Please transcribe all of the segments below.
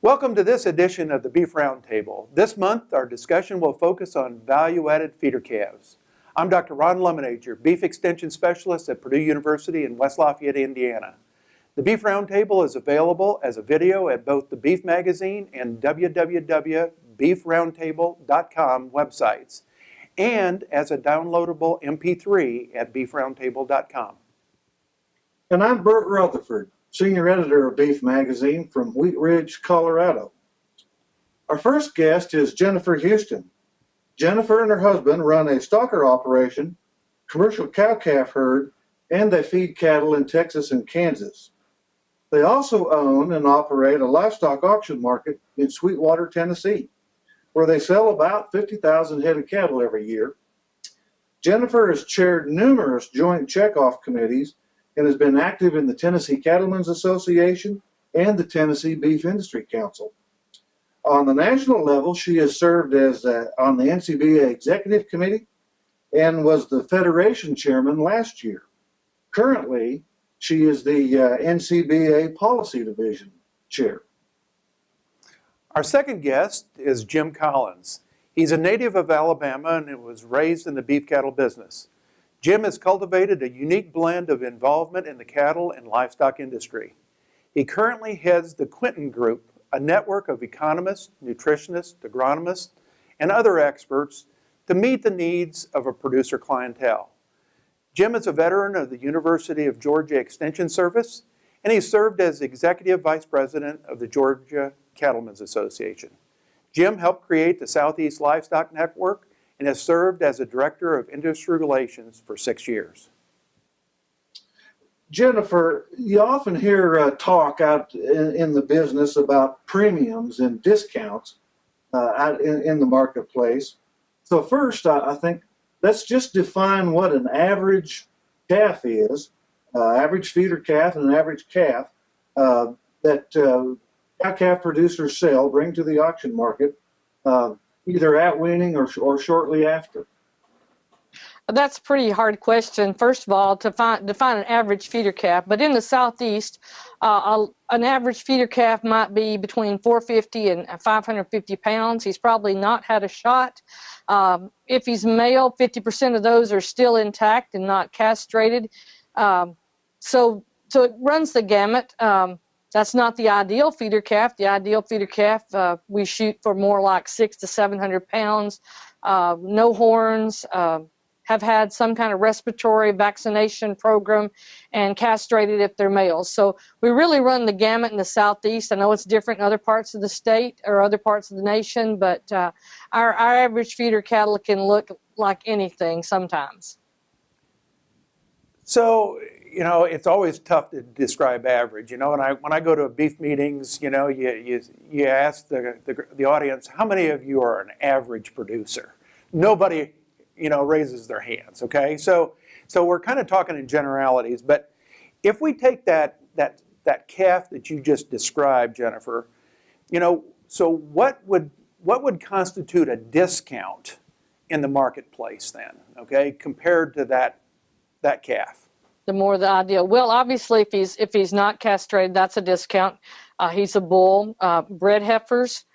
Welcome to this edition of the Beef Roundtable. This month, our discussion will focus on value-added feeder calves. I'm Dr. Ron Lemonade, your Beef Extension Specialist at Purdue University in West Lafayette, Indiana. The Beef Roundtable is available as a video at both the Beef Magazine and www.beefroundtable.com websites, and as a downloadable MP3 at beefroundtable.com. And I'm Bert Rutherford, Senior Editor of Beef Magazine from Wheat Ridge, Colorado. Our first guest is Jennifer Houston. Jennifer and her husband run a stocker operation, commercial cow-calf herd, and they feed cattle in Texas and Kansas. They also own and operate a livestock auction market in Sweetwater, Tennessee, where they sell about 50,000 head of cattle every year. Jennifer has chaired numerous joint checkoff committees and has been active in the Tennessee Cattlemen's Association and the Tennessee Beef Industry Council. On the national level, she has served as on the NCBA Executive Committee and was the Federation Chairman last year. Currently, she is the NCBA Policy Division Chair. Our second guest is Jim Collins. He's a native of Alabama and was raised in the beef cattle business. Jim has cultivated a unique blend of involvement in the cattle and livestock industry. He currently heads the Quinton Group, a network of economists, nutritionists, agronomists, and other experts to meet the needs of a producer clientele. Jim is a veteran of the University of Georgia Extension Service, and he served as Executive Vice President of the Georgia Cattlemen's Association. Jim helped create the Southeast Livestock Network and has served as a Director of Industry Relations for 6 years. Jennifer, you often hear talk out in the business about premiums and discounts out in the marketplace. So first, I think let's just define what an average calf is, average feeder calf and an average calf that cow-calf producers sell, bring to the auction market, either at weaning or shortly after. That's a pretty hard question. First of all, to define an average feeder calf. But in the Southeast, an average feeder calf might be between 450 and 550 pounds. He's probably not had a shot. If he's male, 50% of those are still intact and not castrated. So it runs the gamut. That's not the ideal feeder calf. The ideal feeder calf, we shoot for more like 600 to 700 pounds, no horns, have had some kind of respiratory vaccination program, and castrated if they're males. So we really run the gamut in the Southeast. I know it's different in other parts of the state or other parts of the nation, but our average feeder cattle can look like anything sometimes. So, it's always tough to describe average. When I go to beef meetings, you ask the audience, how many of you are an average producer? Nobody raises their hands, okay? So we're kind of talking in generalities, but if we take that calf that you just described, Jennifer, so what would constitute a discount in the marketplace then, okay, compared to that calf? The more the ideal. Well, obviously, if he's not castrated, that's a discount. He's a bull. Bred heifers,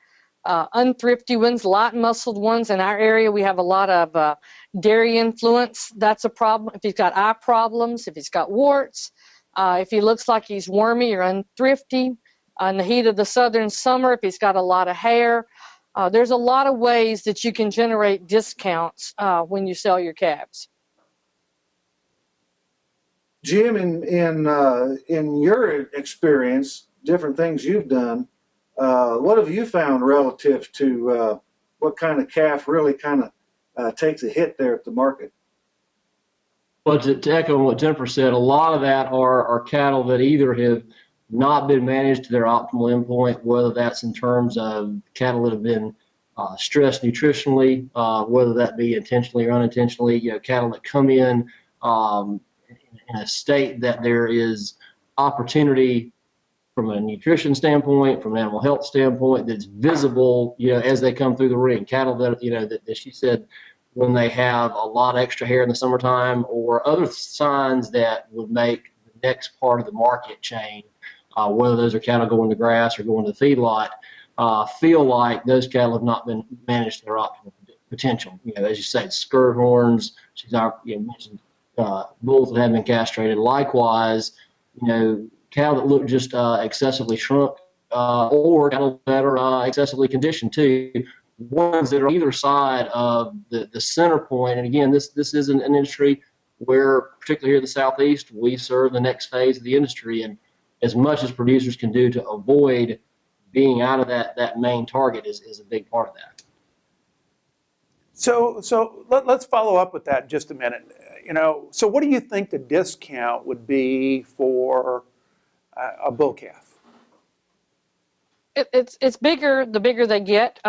unthrifty ones, light muscled ones. In our area, we have a lot of dairy influence. That's a problem. If he's got eye problems, if he's got warts, if he looks like he's wormy or unthrifty, in the heat of the southern summer, if he's got a lot of hair, there's a lot of ways that you can generate discounts when you sell your calves. Jim, in your experience, different things you've done, what have you found relative to what kind of calf really kind of takes a hit there at the market? Well, to echo what Jennifer said, a lot of that are cattle that either have not been managed to their optimal endpoint, whether that's in terms of cattle that have been stressed nutritionally, whether that be intentionally or unintentionally, cattle that come in a state that there is opportunity from a nutrition standpoint, from an animal health standpoint, that's visible, as they come through the ring. Cattle that, that she said, when they have a lot of extra hair in the summertime, or other signs that would make the next part of the market chain, whether those are cattle going to grass or going to the feedlot, feel like those cattle have not been managed to their optimal potential. As you say, skirt horns. She's mentioned bulls that have been castrated. Likewise, cattle that look just excessively shrunk, or cattle that are excessively conditioned too. Ones that are either side of the center point. And again, this isn't an industry where, particularly here in the Southeast, we serve the next phase of the industry. And as much as producers can do to avoid being out of that main target is a big part of that. So let's follow up with that in just a minute. So what do you think the discount would be for a bull calf? It's bigger the bigger they get.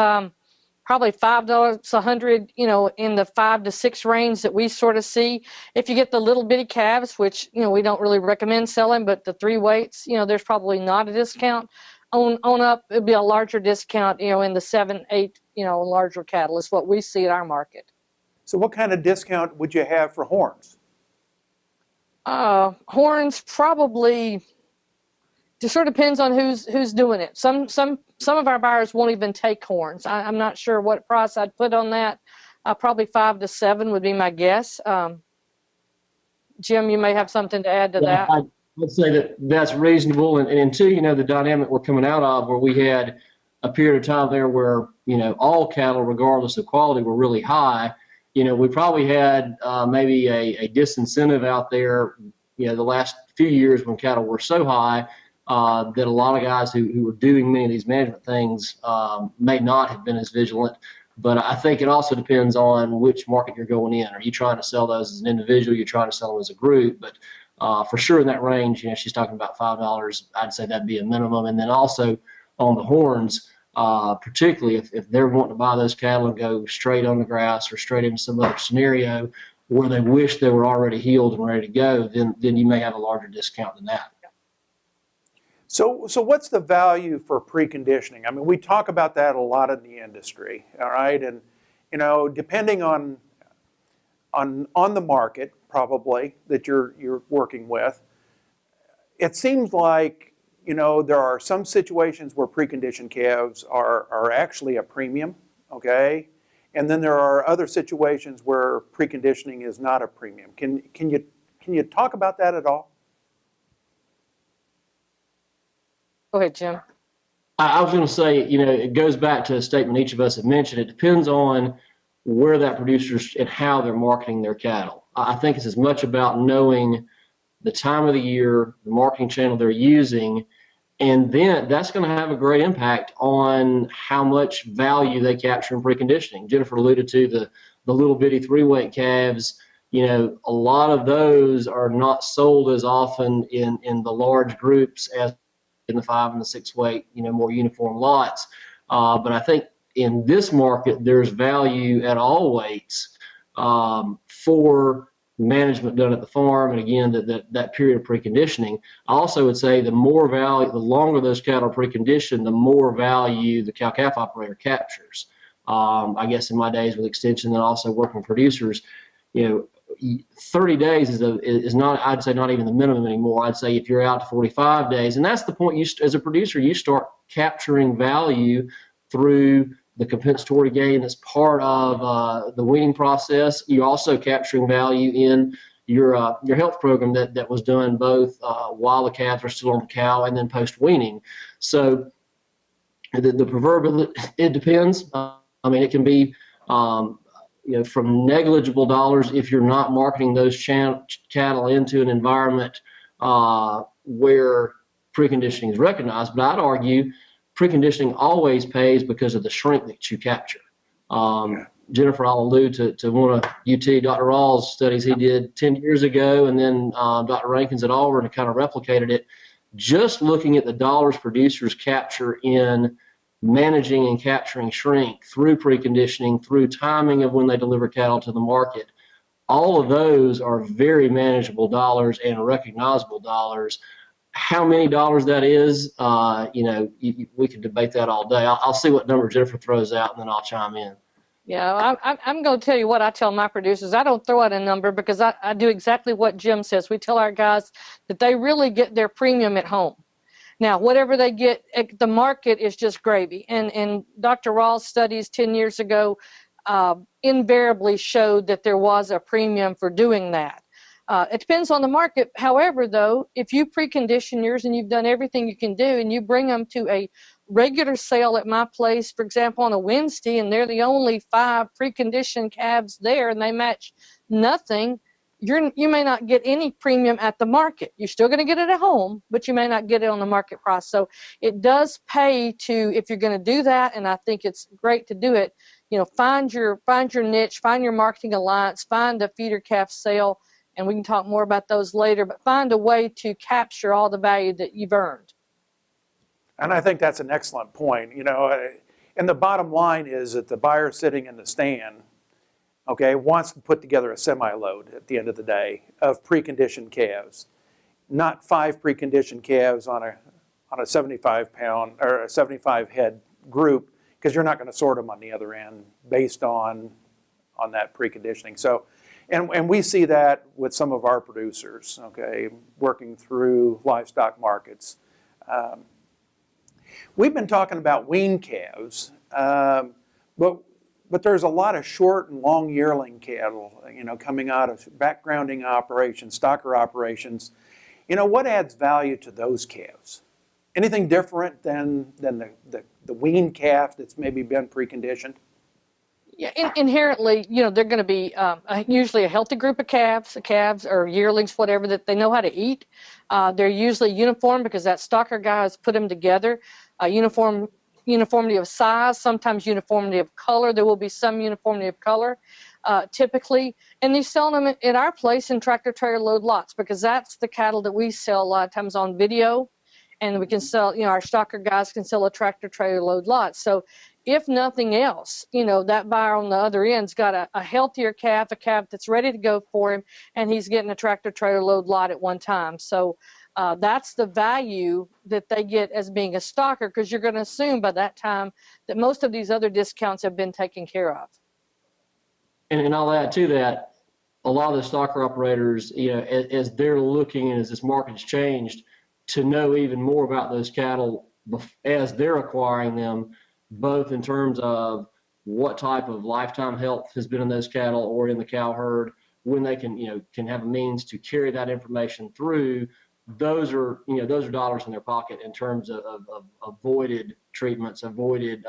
Probably $5 a hundred, in the 5 to 6 range that we sort of see. If you get the little bitty calves, which we don't really recommend selling, but the 3 weights, there's probably not a discount. On up, it'd be a larger discount, in the 7, 8, larger cattle is what we see at our market. So what kind of discount would you have for horns? Horns probably. Just sort of depends on who's doing it. Some of our buyers won't even take horns. I'm not sure what price I'd put on that. Probably 5 to 7 would be my guess. Jim, you may have something to add to that. I'd say that's reasonable. And two, the dynamic we're coming out of, where we had a period of time there where all cattle, regardless of quality, were really high. We probably had maybe a disincentive out there. The last few years when cattle were so high. That a lot of guys who were doing many of these management things may not have been as vigilant. But I think it also depends on which market you're going in. Are you trying to sell those as an individual? You're trying to sell them as a group. But for sure in that range, she's talking about $5. I'd say that'd be a minimum. And then also on the horns, particularly if they're wanting to buy those cattle and go straight on the grass or straight into some other scenario where they wish they were already healed and ready to go, then you may have a larger discount than that. So what's the value for preconditioning? I mean, we talk about that a lot in the industry, all right? And, depending on the market, probably, that you're working with, it seems like, there are some situations where preconditioned calves are actually a premium, okay? And then there are other situations where preconditioning is not a premium. Can you talk about that at all? Go ahead, Jim. I was going to say, it goes back to a statement each of us have mentioned. It depends on where that producer's and how they're marketing their cattle. I think it's as much about knowing the time of the year, the marketing channel they're using, and then that's going to have a great impact on how much value they capture in preconditioning. Jennifer alluded to the little bitty 3-weight calves. A lot of those are not sold as often in the large groups as in the 5 and the 6 weight, more uniform lots. But I think in this market, there's value at all weights for management done at the farm. And again, that period of preconditioning. I also would say the more value, the longer those cattle are preconditioned, the more value the cow-calf operator captures. I guess in my days with extension and also working with producers, 30 days is not, I'd say, not even the minimum anymore. I'd say if you're out to 45 days, and that's the point, as a producer, you start capturing value through the compensatory gain that's part of the weaning process. You're also capturing value in your health program that was done both while the calves are still on the cow and then post-weaning. So the proverbial, it depends. It can be from negligible dollars if you're not marketing those cattle into an environment where preconditioning is recognized. But I'd argue preconditioning always pays because of the shrink that you capture. Jennifer, I'll allude to one of UT, Dr. Rawls' studies he did 10 years ago, and then Dr. Rankins at Auburn kind of replicated it. Just looking at the dollars producers capture in managing and capturing shrink through preconditioning, through timing of when they deliver cattle to the market, all of those are very manageable dollars and recognizable dollars. How many dollars that is, we could debate that all day. I'll see what number Jennifer throws out, and then I'll chime in. Yeah, I'm going to tell you what I tell my producers. I don't throw out a number because I do exactly what Jim says. We tell our guys that they really get their premium at home. Now, whatever they get at the market is just gravy. And Dr. Rawls' studies 10 years ago invariably showed that there was a premium for doing that. It depends on the market. However, though, if you precondition yours and you've done everything you can do and you bring them to a regular sale at my place, for example, on a Wednesday, and they're the only 5 preconditioned calves there and they match nothing, you may not get any premium at the market. You're still going to get it at home, but you may not get it on the market price. So it does pay to, if you're going to do that, and I think it's great to do it, find your niche, find your marketing alliance, find a feeder calf sale, and we can talk more about those later, but find a way to capture all the value that you've earned. And I think that's an excellent point. And the bottom line is that the buyer sitting in the stand, okay, wants to put together a semi-load at the end of the day of preconditioned calves, not 5 preconditioned calves on a 75-pound or a 75 head group, because you're not going to sort them on the other end based on that preconditioning. So, and we see that with some of our producers, okay, working through livestock markets. We've been talking about wean calves, but there's a lot of short and long yearling cattle, coming out of backgrounding operations, stocker operations. What adds value to those calves? Anything different than the wean calf that's maybe been preconditioned? Yeah, inherently, they're going to be usually a healthy group of calves or yearlings, whatever, that they know how to eat. They're usually uniform because that stocker guy has put them together. Uniformity of size, sometimes uniformity of color. There will be some uniformity of color, typically. And they sell them at our place in tractor trailer load lots, because that's the cattle that we sell a lot of times on video. And we can sell, our stocker guys can sell a tractor trailer load lot. So if nothing else, that buyer on the other end's got a healthier calf, a calf that's ready to go for him, and he's getting a tractor trailer load lot at one time. So that's the value that they get as being a stocker, because you're going to assume by that time that most of these other discounts have been taken care of. And I'll add to that, a lot of the stocker operators, as they're looking and as this market's changed, to know even more about those cattle as they're acquiring them, both in terms of what type of lifetime health has been in those cattle or in the cow herd, when they can have a means to carry that information through. Those are dollars in their pocket in terms of avoided treatments, avoided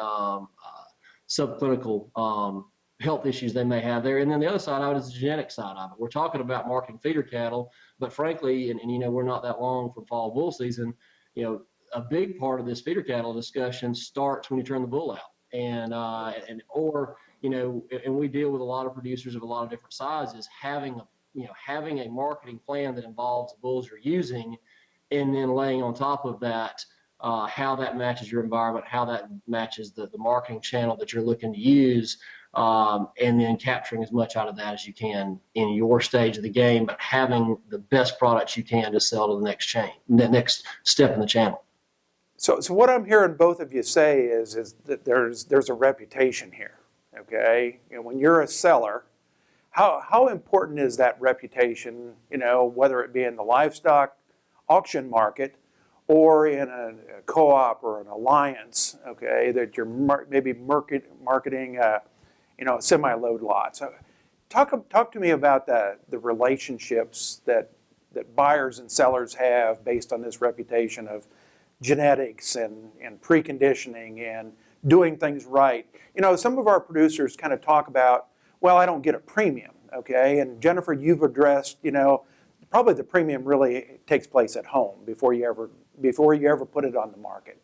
subclinical health issues they may have there. And then the other side of it is the genetic side of it. We're talking about marketing feeder cattle, but frankly, and we're not that long from fall bull season, a big part of this feeder cattle discussion starts when you turn the bull out. And we deal with a lot of producers of a lot of different sizes, having a marketing plan that involves the bulls you're using, and then laying on top of that how that matches your environment, how that matches the marketing channel that you're looking to use, and then capturing as much out of that as you can in your stage of the game, but having the best products you can to sell to the next step in the channel. So what I'm hearing both of you say is that there's a reputation here, okay? When you're a seller, how important is that reputation, whether it be in the livestock auction market or in a co-op or an alliance, okay, that you're maybe marketing, a semi-load lot. So talk to me about the relationships that buyers and sellers have based on this reputation of genetics and preconditioning and doing things right. Some of our producers kind of talk about, well, I don't get a premium, okay? And Jennifer, you've addressed, probably the premium really takes place at home before you ever put it on the market.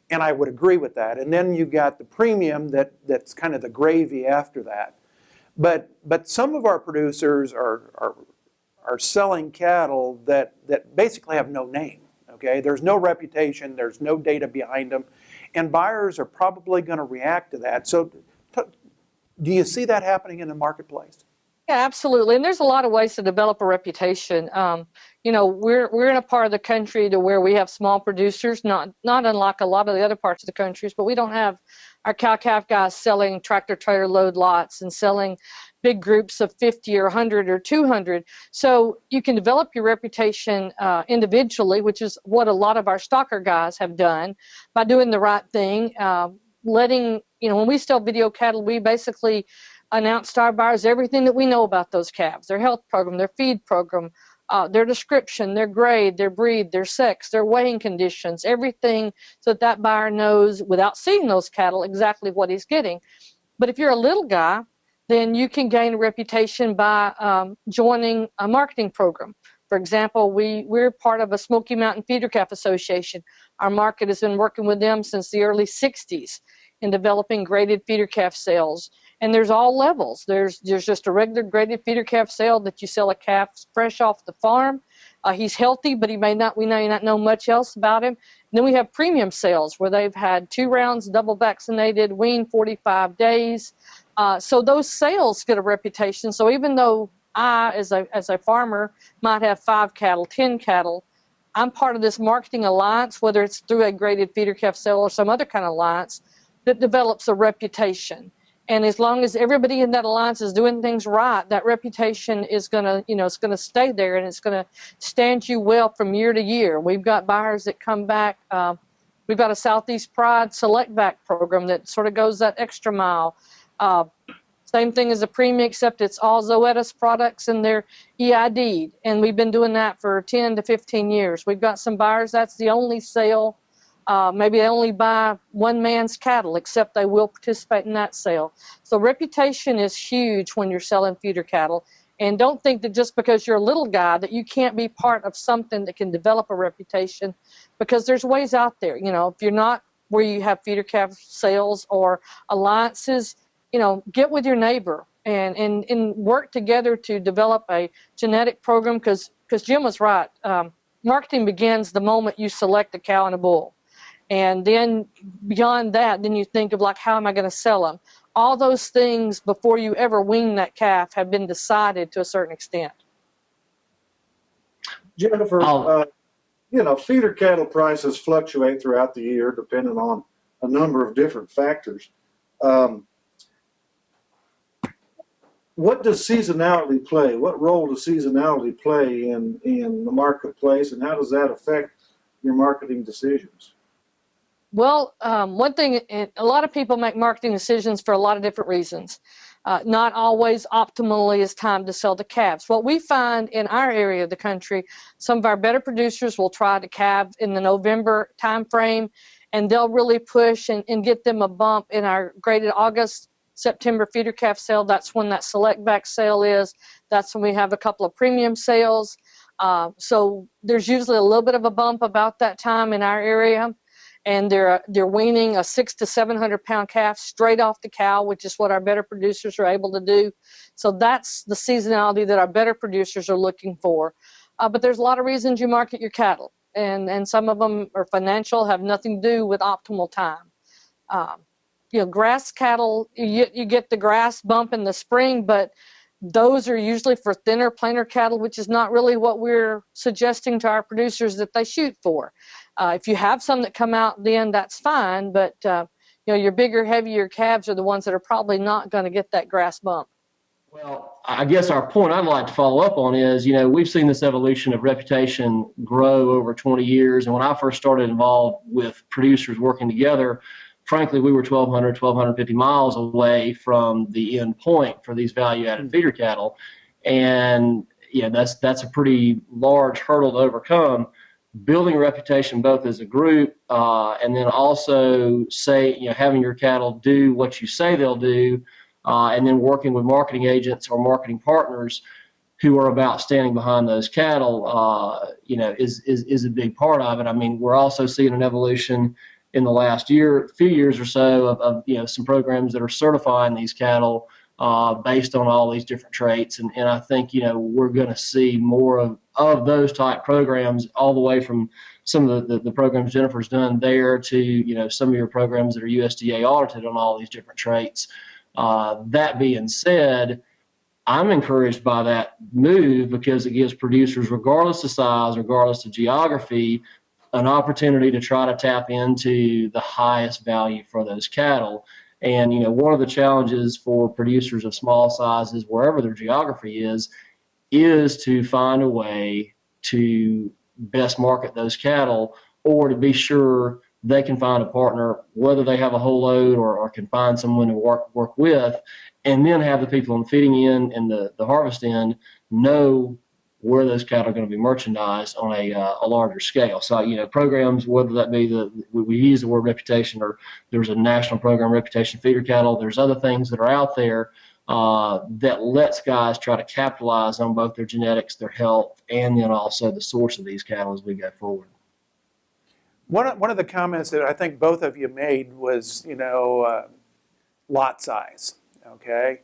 And I would agree with that. And then you got the premium that's kind of the gravy after that. But some of our producers are selling cattle that basically have no name. Okay, there's no reputation, there's no data behind them, and buyers are probably going to react to that. So do you see that happening in the marketplace? Yeah, absolutely. And there's a lot of ways to develop a reputation. We're in a part of the country to where we have small producers, not unlike a lot of the other parts of the countries, but we don't have our cow-calf guys selling tractor trailer load lots and selling, big groups of 50 or 100 or 200. So you can develop your reputation individually, which is what a lot of our stocker guys have done by doing the right thing. Letting, when we sell video cattle, we basically announce to our buyers everything that we know about those calves, their health program, their feed program, their description, their grade, their breed, their sex, their weighing conditions, everything, so that that buyer knows without seeing those cattle exactly what he's getting. But if you're a little guy, then you can gain a reputation by joining a marketing program. For example, we're part of a Smoky Mountain Feeder Calf Association. Our market has been working with them since the early 60s in developing graded feeder calf sales. And there's all levels. There's just a regular graded feeder calf sale that you sell a calf fresh off the farm. He's healthy, but we may not know much else about him. And then we have premium sales where they've had 2 rounds, double vaccinated, weaned 45 days. So those sales get a reputation. So even though I, as a farmer, might have 5 cattle, 10 cattle, I'm part of this marketing alliance, whether it's through a graded feeder calf sale or some other kind of alliance, that develops a reputation. And as long as everybody in that alliance is doing things right, that reputation is going to, it's going to stay there, and it's going to stand you well from year to year. We've got buyers that come back. We've got a Southeast Pride Select Back program that sort of goes that extra mile. Same thing as a premium, except it's all Zoetis products and they're EID'd. And we've been doing that for 10 to 15 years. We've got some buyers, that's the only sale. Maybe they only buy one man's cattle, except they will participate in that sale. So reputation is huge when you're selling feeder cattle. And don't think that just because you're a little guy that you can't be part of something that can develop a reputation, because there's ways out there. If you're not where you have feeder calf sales or alliances, get with your neighbor and work together to develop a genetic program, because Jim was right. Marketing begins the moment you select a cow and a bull. And then beyond that, then you think of how am I going to sell them? All those things before you ever wean that calf have been decided to a certain extent. Jennifer, feeder cattle prices fluctuate throughout the year depending on a number of different factors. What does seasonality play? What role does seasonality play in the marketplace, and how does that affect your marketing decisions? Well, one thing, a lot of people make marketing decisions for a lot of different reasons. Not always optimally is time to sell the calves. What we find in our area of the country, some of our better producers will try to calve in the November time frame, and they'll really push and get them a bump in our graded August, September feeder calf sale. That's when that select back sale is. That's when we have a couple of premium sales. So there's usually a little bit of a bump about that time in our area. And they're weaning a 600 to 700 pound calf straight off the cow, which is what our better producers are able to do. So that's the seasonality that our better producers are looking for. But there's a lot of reasons you market your cattle, and some of them are financial, have nothing to do with optimal time. Grass cattle, you get the grass bump in the spring, but those are usually for thinner, plainer cattle, which is not really what we're suggesting to our producers that they shoot for. If you have some that come out then, that's fine, but your bigger, heavier calves are the ones that are probably not going to get that grass bump. Well, I guess our point I'd like to follow up on is, we've seen this evolution of reputation grow over 20 years. And when I first started involved with producers working together, frankly, we were 1,250 miles away from the end point for these value-added feeder cattle. And, that's a pretty large hurdle to overcome. Building a reputation both as a group and then also having your cattle do what you say they'll do, and then working with marketing agents or marketing partners who are about standing behind those cattle, is a big part of it. I mean, we're also seeing an evolution in the last few years or so of some programs that are certifying these cattle based on all these different traits. And I think, we're going to see more of those type programs, all the way from some of the programs Jennifer's done there to, some of your programs that are USDA audited on all these different traits. That being said, I'm encouraged by that move because it gives producers, regardless of size, regardless of geography, an opportunity to try to tap into the highest value for those cattle. And, one of the challenges for producers of small sizes, wherever their geography is to find a way to best market those cattle, or to be sure they can find a partner, whether they have a whole load or can find someone to work with, and then have the people on the feeding end and the harvest end know where those cattle are going to be merchandised on a larger scale. So, programs, whether that be we use the word reputation, or there's a national program, Reputation Feeder Cattle, there's other things that are out there that lets guys try to capitalize on both their genetics, their health, and then also the source of these cattle as we go forward. One of the comments that I think both of you made was, lot size, okay?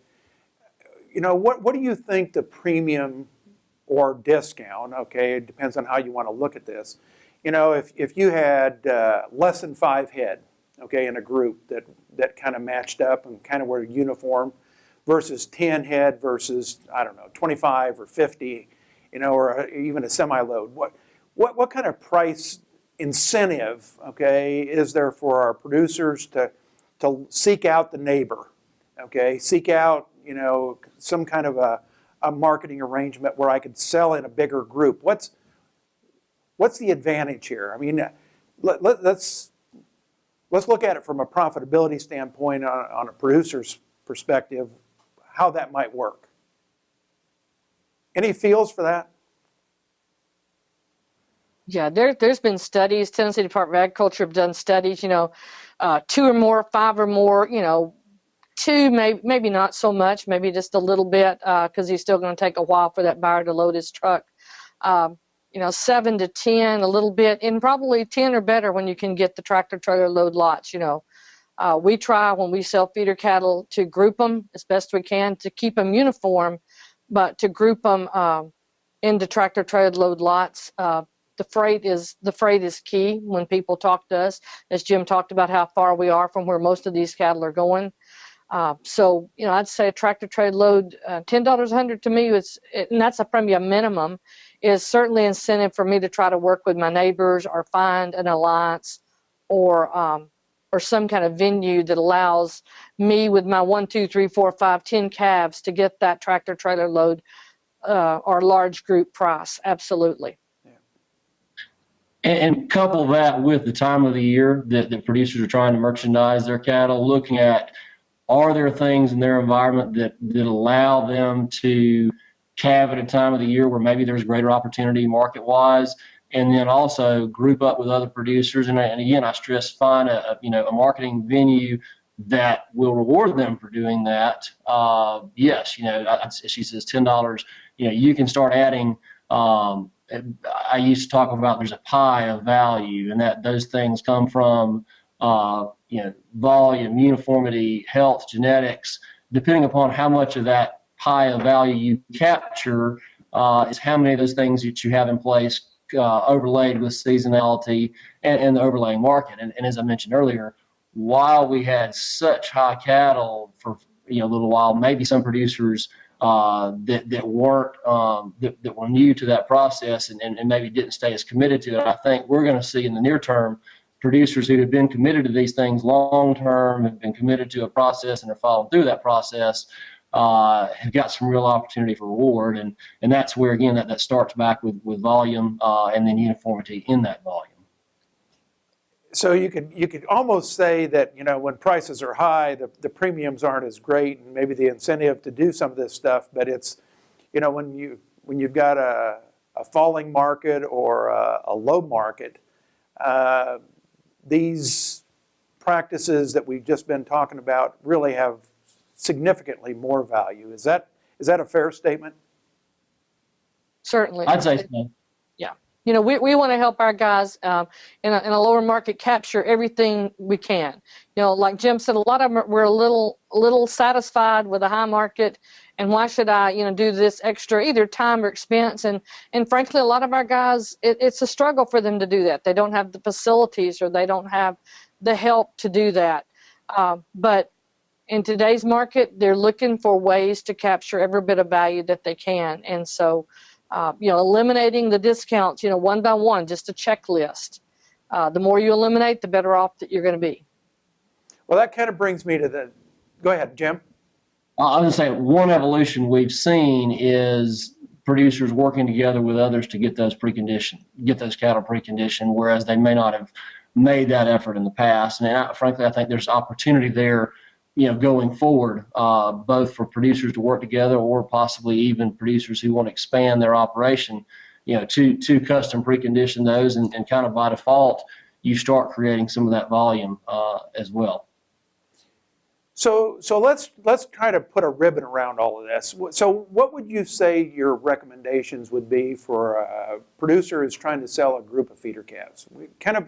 What do you think the premium or discount, okay, it depends on how you want to look at this. If you had less than 5 head, okay, in a group that kind of matched up and kind of were uniform, versus 10 head versus, I don't know, 25 or 50, or even a semi-load. What kind of price incentive, okay, is there for our producers to seek out the neighbor, okay, seek out, some kind of a marketing arrangement where I could sell in a bigger group? What's the advantage here? I mean, let's look at it from a profitability standpoint on a producer's perspective, how that might work. Any feels for that? Yeah, there's been studies. Tennessee Department of Agriculture have done studies. 2 or more, 5 or more. 2 maybe not so much. Maybe just a little bit because he's still going to take a while for that buyer to load his truck. 7 to 10, a little bit, and probably 10 or better when you can get the tractor trailer load lots. We try when we sell feeder cattle to group them as best we can to keep them uniform, but to group them into tractor trailer load lots. The freight is key when people talk to us, as Jim talked about how far we are from where most of these cattle are going. So I'd say a tractor trailer load, $10 a hundred to me and that's probably a minimum, is certainly incentive for me to try to work with my neighbors or find an alliance or some kind of venue that allows me with my 1, 2, 3, 4, 5, 10 calves to get that tractor trailer load or large group price. Absolutely. And couple that with the time of the year that the producers are trying to merchandise their cattle, looking at, are there things in their environment that allow them to calve at a time of the year where maybe there's greater opportunity market-wise, and then also group up with other producers. And again, I stress, find a marketing venue that will reward them for doing that. Yes, she says $10. You can start adding. I used to talk about there's a pie of value, and that those things come from volume, uniformity, health, genetics. Depending upon how much of that pie of value you capture, is how many of those things that you have in place overlaid with seasonality and the overlaying market. And as I mentioned earlier, while we had such high cattle for a little while, maybe some producers that were new to that process and maybe didn't stay as committed to it. I think we're going to see in the near term producers who have been committed to these things long term, have been committed to a process and are following through that process, have got some real opportunity for reward, and that's where again that starts back with volume and then uniformity in that volume. So you could almost say that when prices are high, the premiums aren't as great, and maybe the incentive to do some of this stuff. But it's when you've got a falling market or a low market, these practices that we've just been talking about really have significantly more value. Is that a fair statement? Certainly. I'd say so. Yeah. We want to help our guys in a lower market capture everything we can. Like Jim said, a lot of them we're a little satisfied with a high market, and why should I, do this extra either time or expense? And frankly, a lot of our guys, it's a struggle for them to do that. They don't have the facilities or they don't have the help to do that. But in today's market, they're looking for ways to capture every bit of value that they can. And so, eliminating the discounts, one by one, just a checklist. The more you eliminate, the better off that you're going to be. Well, that kind of brings me to the, go ahead, Jim. I was going to say one evolution we've seen is producers working together with others to get those cattle preconditioned, whereas they may not have made that effort in the past. And frankly, I think there's opportunity there, going forward, both for producers to work together or possibly even producers who want to expand their operation, to custom precondition those, and kind of by default, you start creating some of that volume as well. So let's try to put a ribbon around all of this. So what would you say your recommendations would be for a producer who's trying to sell a group of feeder calves?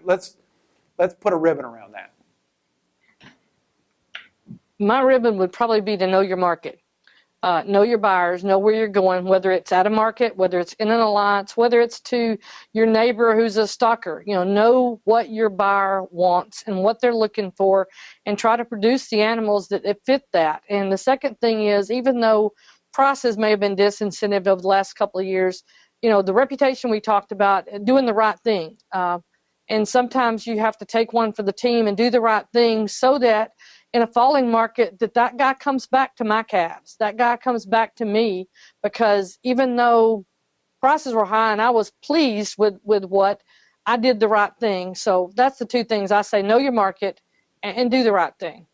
Let's put a ribbon around that. My ribbon would probably be to know your market. Know your buyers, know where you're going, whether it's at a market, whether it's in an alliance, whether it's to your neighbor who's a stocker. Know what your buyer wants and what they're looking for, and try to produce the animals that fit that. And the second thing is, even though prices may have been disincentivized over the last couple of years, the reputation we talked about, doing the right thing. And sometimes you have to take one for the team and do the right thing so that in a falling market, that guy comes back to my calves. That guy comes back to me, because even though prices were high and I was pleased with what, I did the right thing. So that's the two things I say: know your market and do the right thing.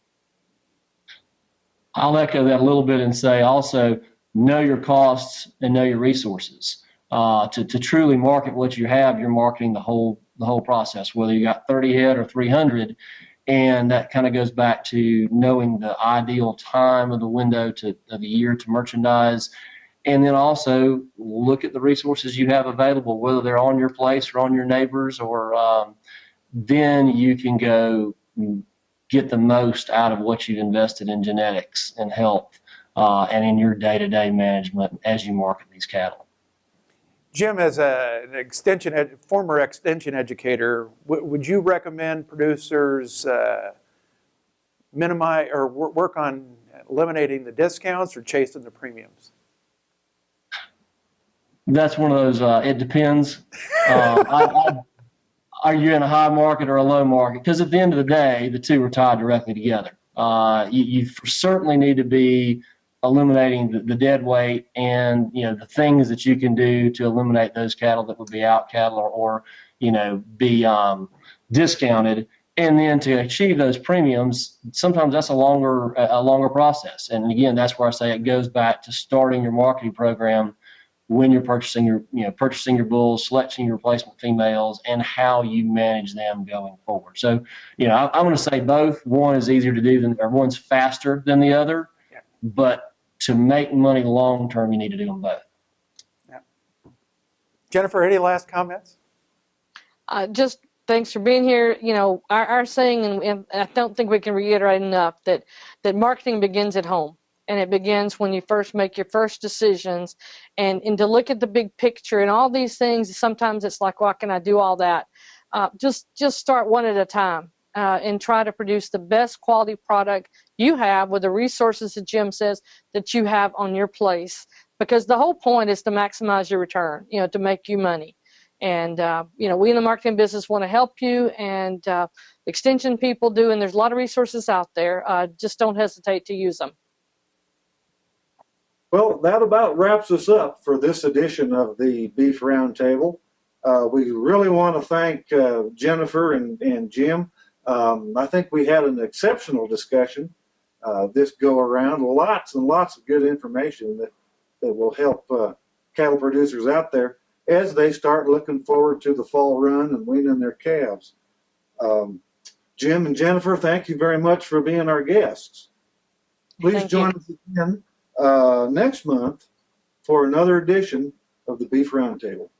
I'll echo that a little bit and say also know your costs and know your resources. To truly market what you have, you're marketing the whole process, whether you got 30 head or 300. And that kind of goes back to knowing the ideal time of the window of the year to merchandise. And then also look at the resources you have available, whether they're on your place or on your neighbors, or then you can go get the most out of what you've invested in genetics and health and in your day-to-day management as you market these cattle. Jim, as an former extension educator, would you recommend producers minimize or work on eliminating the discounts or chasing the premiums? That's one of those, it depends. Are you in a high market or a low market? Because at the end of the day, the two are tied directly together. You certainly need to be eliminating the dead weight and the things that you can do to eliminate those cattle that would be out cattle or be discounted, and then to achieve those premiums, sometimes that's a longer process. And again, that's where I say it goes back to starting your marketing program when you're purchasing your bulls, selecting your replacement females, and how you manage them going forward. So I'm going to say both. One is easier to do or one's faster than the other, but to make money long term, you need to do them both. Yeah. Jennifer, any last comments? Just thanks for being here. Our saying, and I don't think we can reiterate enough, that marketing begins at home, and it begins when you first make your first decisions, and to look at the big picture and all these things. Sometimes it's like, why can I do all that? Just start one at a time. And try to produce the best quality product you have with the resources that Jim says that you have on your place, because the whole point is to maximize your return, to make you money. And, we in the marketing business want to help you, and extension people do, and there's a lot of resources out there. Just don't hesitate to use them. Well, that about wraps us up for this edition of the Beef Roundtable. We really want to thank Jennifer and Jim. I think we had an exceptional discussion this go around. Lots and lots of good information that will help cattle producers out there as they start looking forward to the fall run and weaning their calves. Jim and Jennifer, thank you very much for being our guests. Please join us again next month for another edition of the Beef Roundtable.